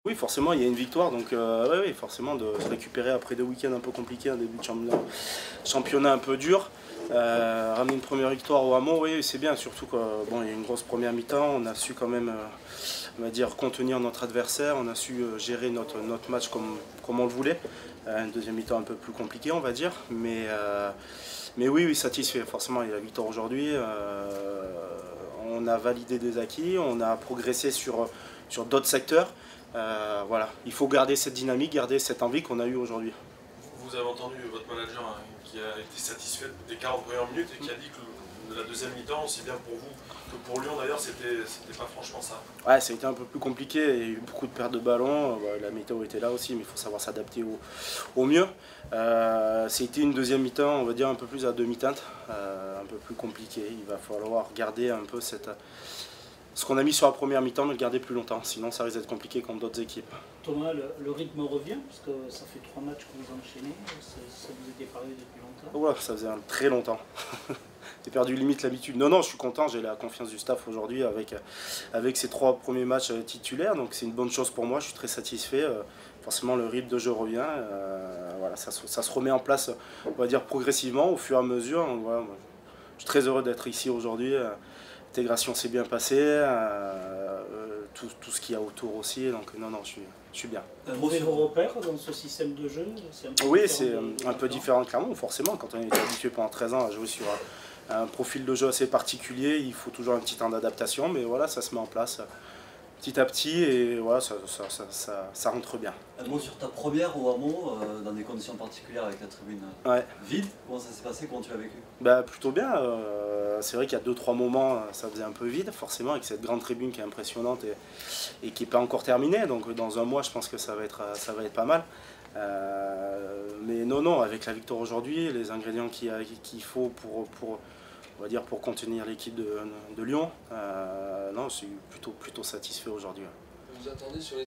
Oui, forcément, il y a une victoire, donc oui, forcément, de se récupérer après 2 week-ends un peu compliqués, un début de championnat un peu dur. Ramener une première victoire au Hameau, oui, c'est bien, surtout qu'il bon, y a une grosse première mi-temps, on a su quand même, on va dire, contenir notre adversaire, on a su gérer notre match comme on le voulait. Une deuxième mi-temps un peu plus compliquée, on va dire, mais oui, oui, satisfait, forcément, il y a la victoire aujourd'hui. On a validé des acquis, on a progressé sur d'autres secteurs. Voilà, il faut garder cette dynamique, garder cette envie qu'on a eue aujourd'hui. Vous avez entendu votre manager hein, qui a été satisfait des 40 premières minutes et qui a dit que la deuxième mi-temps, aussi bien pour vous que pour Lyon d'ailleurs, c'était pas franchement ça. Ouais, ça a été un peu plus compliqué, il y a eu beaucoup de pertes de ballons, la météo était là aussi, mais il faut savoir s'adapter au mieux. C'était une deuxième mi-temps, on va dire un peu plus à demi-teinte, un peu plus compliqué. Il va falloir garder un peu ce qu'on a mis sur la première mi-temps, mais le garder plus longtemps, sinon ça risque d'être compliqué contre d'autres équipes. Thomas, le rythme revient, parce que ça fait 3 matchs que vous enchaînez, ça vous était parlé depuis longtemps. Voilà, ça faisait très longtemps. J'ai perdu limite l'habitude. Non, non, je suis content, j'ai la confiance du staff aujourd'hui avec ces 3 premiers matchs titulaires, donc c'est une bonne chose pour moi, je suis très satisfait. Forcément, le rythme de jeu revient, voilà, ça se remet en place, on va dire, progressivement, au fur et à mesure. Donc, voilà, je suis très heureux d'être ici aujourd'hui. L'intégration s'est bien passée, tout ce qu'il y a autour aussi, donc non, non, je suis bien. Trouvez vos repères dans ce système de jeu? Oui, c'est un peu différent clairement, forcément. Quand on est habitué pendant 13 ans à jouer sur un profil de jeu assez particulier, il faut toujours un petit temps d'adaptation, mais voilà, ça se met en place petit à petit et voilà, ça rentre bien. Un mot sur ta première au Hameau, dans des conditions particulières avec la tribune vide. Comment ça s'est passé? Comment tu l'as vécu? Bah, plutôt bien. C'est vrai qu'il y a 2-3 moments, ça faisait un peu vide, forcément, avec cette grande tribune qui est impressionnante et qui n'est pas encore terminée. Donc dans un mois, je pense que ça va être pas mal. Mais non, non, avec la victoire aujourd'hui, les ingrédients qu'il faut on va dire, pour contenir l'équipe de Lyon, non, je suis plutôt satisfait aujourd'hui. Vous attendez sur les